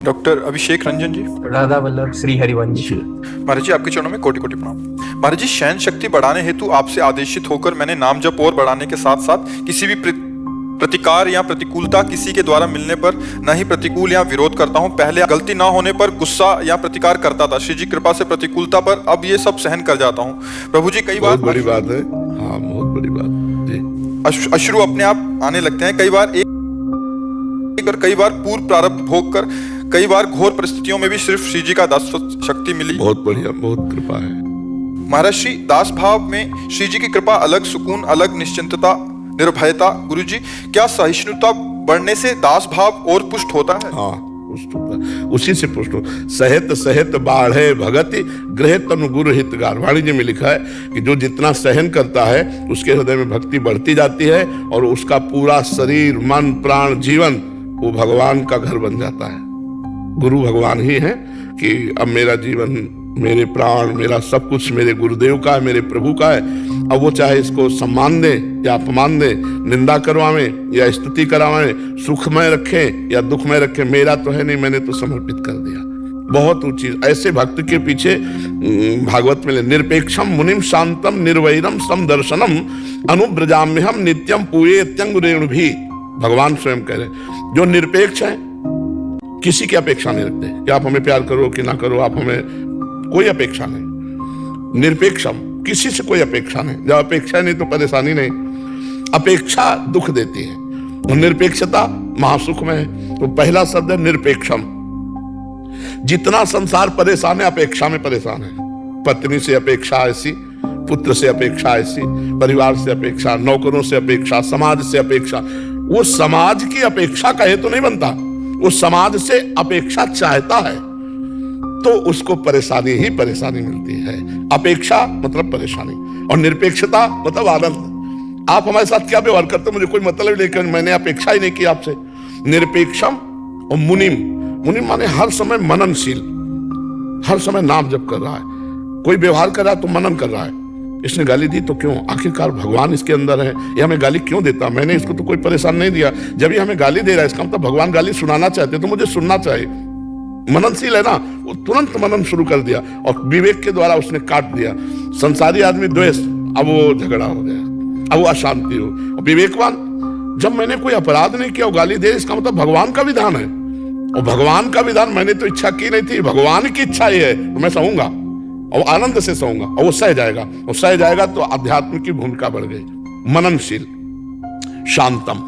Doctor अभिषेक रंजन जी। राधा वल्लभ श्री हरिवंश। महाराज जी, आपके चरणों में कोटि कोटि प्रणाम। महाराज जी, शयन शक्ति बढ़ाने हेतु आपसे आदेशित होकर मैंने नाम जप और बढ़ाने के साथ साथ किसी भी प्रतिकार या प्रतिकूलता किसी के द्वारा मिलने पर न ही प्रतिकूल या विरोध करता हूँ। पहले गलती ना होने पर गुस्सा या प्रतिकार करता था, श्री जी कृपा से प्रतिकूलता पर अब ये सब सहन कर जाता हूँ। प्रभु जी, कई बार बहुत बड़ी बात है। हाँ, बहुत बड़ी बात जी। अश्रु अपने आप आने लगते हैं, कई बार एक और कई बार पूर्व प्रारब्ध भोग कर कई बार घोर परिस्थितियों में भी सिर्फ श्री जी का दास शक्ति मिली। बहुत बढ़िया, बहुत कृपा है महाराज श्री। दास भाव में श्री जी की कृपा, अलग सुकून, अलग निश्चिंतता, निर्भयता। गुरु जी, क्या सहिष्णुता बढ़ने से दास भाव और पुष्ट होता है? हाँ, पुष्ट होता है, उसी से पुष्ट हो। सहित सहित बाढ़े भगति गृह तनु गुरु हितगार। वाणी जी में लिखा है कि जो जितना सहन करता है उसके हृदय में भक्ति बढ़ती जाती है और उसका पूरा शरीर, मन, प्राण, जीवन वो भगवान का घर बन जाता है। गुरु भगवान ही है कि अब मेरा जीवन, मेरे प्राण, मेरा सब कुछ मेरे गुरुदेव का है, मेरे प्रभु का है। अब वो चाहे इसको सम्मान दे या अपमान दे, निंदा करवावे या स्तुति करावे, सुखमय रखे या दुखमय रखे, मेरा तो है नहीं, मैंने तो समर्पित कर दिया। बहुत ऊंची ऐसे भक्त के पीछे भागवत में निरपेक्षम मुनिम शांतम निर्वैरम समदर्शनम अनुब्रजाम्यहम नित्यम पूये त्यंग भी। भगवान स्वयं कह रहे जो निरपेक्ष है, किसी की अपेक्षा नहीं रखते कि आप हमें प्यार करो कि ना करो, आप हमें कोई अपेक्षा नहीं। निरपेक्षम, किसी से कोई अपेक्षा नहीं। जब अपेक्षा नहीं तो परेशानी नहीं। अपेक्षा दुख देती है और निरपेक्षता महासुख में है। तो पहला शब्द है निरपेक्षम। जितना संसार परेशान है, अपेक्षा में परेशान है। पत्नी से अपेक्षा ऐसी, पुत्र से अपेक्षा ऐसी, परिवार से अपेक्षा, नौकरों से अपेक्षा, समाज से अपेक्षा। वो समाज की अपेक्षा का हेतु नहीं बनता, वो समाज से अपेक्षा चाहता है तो उसको परेशानी ही परेशानी मिलती है। अपेक्षा मतलब परेशानी और निरपेक्षता मतलब आनंद। आप हमारे साथ क्या व्यवहार करते, मुझे कोई मतलब नहीं, लेकिन मैंने अपेक्षा ही नहीं की आपसे। निरपेक्षम और मुनिम। मुनिम माने हर समय मननशील, हर समय नाम जप कर रहा है। कोई व्यवहार कर रहा है तो मनन कर रहा है। इसने गाली दी तो क्यों, आखिरकार भगवान इसके अंदर है, ये हमें गाली क्यों देता, मैंने इसको तो कोई परेशान नहीं दिया। जब ये हमें गाली दे रहा है इसका मतलब भगवान गाली सुनाना चाहते तो मुझे सुनना चाहिए। मननशील है ना, वो तुरंत मनन शुरू कर दिया और विवेक के द्वारा उसने काट दिया। संसारी आदमी द्वेष, अब वो झगड़ा हो गया, अब वो अशांति हो। और विवेकवान, जब मैंने कोई अपराध नहीं किया, गाली दे, इसका मतलब भगवान का विधान है। और भगवान का विधान मैंने तो इच्छा की नहीं थी, भगवान की इच्छा ही है तो मैं सहूंगा और आनंद से सहूंगा और वो सह जाएगा। और सह जाएगा तो अध्यात्म की भूमिका बढ़ गई। मननशील, शांतम,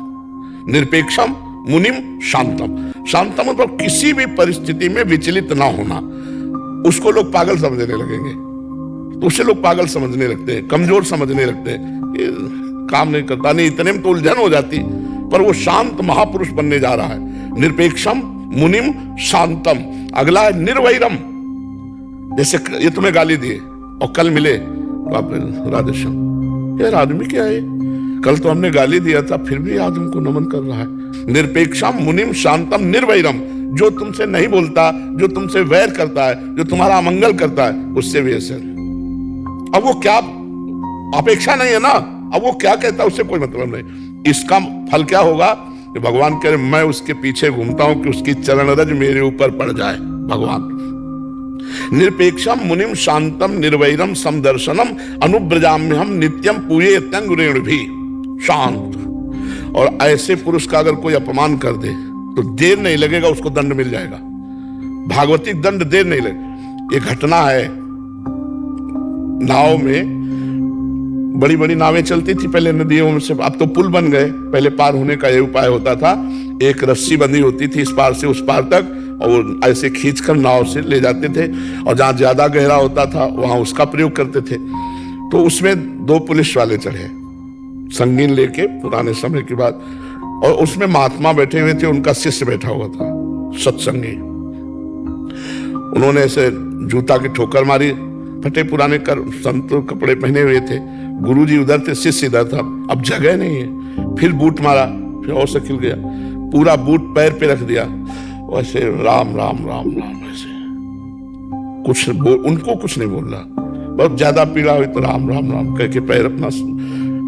निरपेक्षम, मुनिम, शांतम। शांतम मतलब किसी भी परिस्थिति में विचलित ना होना। उसको लोग पागल समझने लगेंगे, तो उसे लोग पागल समझने लगते हैं, कमजोर समझने लगते हैं, काम नहीं करता, नहीं, इतने में तो उलझन हो जाती। पर वो शांत महापुरुष बनने जा रहा है। निरपेक्षम, मुनिम, शांतम। अगला है निर्वैरम। जैसे ये तुम्हें गाली दिए और कल मिले तो आप राधेश्याम, यार आदमी क्या है, कल तो हमने गाली दिया था फिर भी आज हमको नमन कर रहा है। निरपेक्षम, मुनिम, शांतम, निर्वैरम। जो तुमसे नहीं बोलता, जो तुमसे वैर करता है, जो तुम्हारा अमंगल करता है, उससे भी ऐसे। अब वो क्या, अपेक्षा नहीं है ना, अब वो क्या कहता है उससे कोई मतलब नहीं। इसका फल क्या होगा कि भगवान कह रहे मैं उसके पीछे घूमता हूं कि उसकी चरण रज मेरे ऊपर पड़ जाए। भगवान निरपेक्षम, मुनिम, शांतम, निर्वैरम, समदर्शनम अनुब्रजाम्यहम नित्यम पूये त्यंग भी। शांत। और ऐसे पुरुष का अगर कोई अपमान कर दे तो देर नहीं लगेगा, उसको दंड मिल जाएगा। भागवती दंड देर नहीं लगे। ये घटना है, नाव में बड़ी बड़ी नावें चलती थी पहले नदियों में से, अब तो पुल बन गए। पहले पार होने का ये उपाय होता था, एक रस्सी बंधी होती थी इस पार से उस पार तक और वो ऐसे खींचकर नाव से ले जाते थे और जहां ज्यादा गहरा होता था वहां उसका प्रयोग करते थे। तो उसमें 2 पुलिस वाले चढ़े, संगीन लेके, पुराने समय की बात। और उसमें महात्मा बैठे हुए थे, उनका शिष्य बैठा हुआ था, सत्संगी। उन्होंने ऐसे जूता की ठोकर मारी, फटे पुराने संत कपड़े पहने हुए थे। गुरुजी उधर थे, शिष्य इधर था। अब जगह नहीं है, फिर बूट मारा, फिर और से खिल गया, पूरा बूट पैर पे रख दिया, वैसे राम राम राम राम, ऐसे कुछ उनको कुछ नहीं बोल रहा। बहुत ज्यादा पीड़ा हुई तो राम राम राम कह के पैर अपना,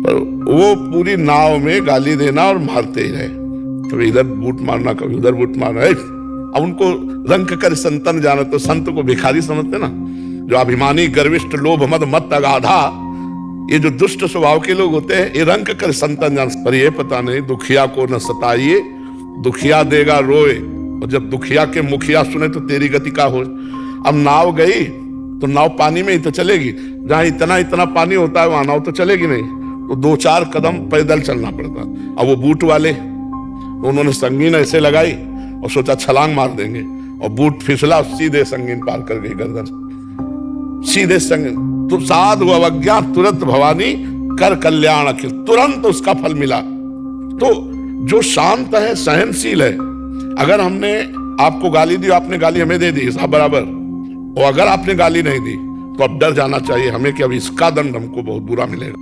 पर वो पूरी नाव में गाली देना और मारते ही रहे। कभी इधर बूट मारना, कभी उधर बूट मारना। अब उनको रंक कर संतन जाने, तो संत को भिखारी समझते ना, जो अभिमानी गर्विष्ठ लोभ मद मत अगाधा, ये जो दुष्ट स्वभाव के लोग होते हैं, ये रंक कर संतन जान। पर ये पता नहीं दुखिया को न सताइए, दुखिया देगा रोए, और जब दुखिया के मुखिया सुने तो तेरी गति का हो। अब नाव गई तो नाव पानी में ही तो चलेगी, जहां इतना इतना पानी होता है वहां नाव तो चलेगी नहीं, तो 2-4 कदम पैदल चलना पड़ता। अब वो बूट वाले, तो उन्होंने संगीन ऐसे लगाई और सोचा छलांग मार देंगे, और बूट फिसला, सीधे संगीन पार कर गई गर्दन, सीधे संगीन। तो साधु अवज्ञा तुरंत भवानी कर कल्याण अखिल, तुरंत उसका फल मिला। तो जो शांत है, सहनशील है, अगर हमने आपको गाली दी, आपने गाली हमें दे दी सब बराबर, और अगर आपने गाली नहीं दी तो अब डर जाना चाहिए हमें कि अब इसका दंड हमको बहुत बुरा मिलेगा।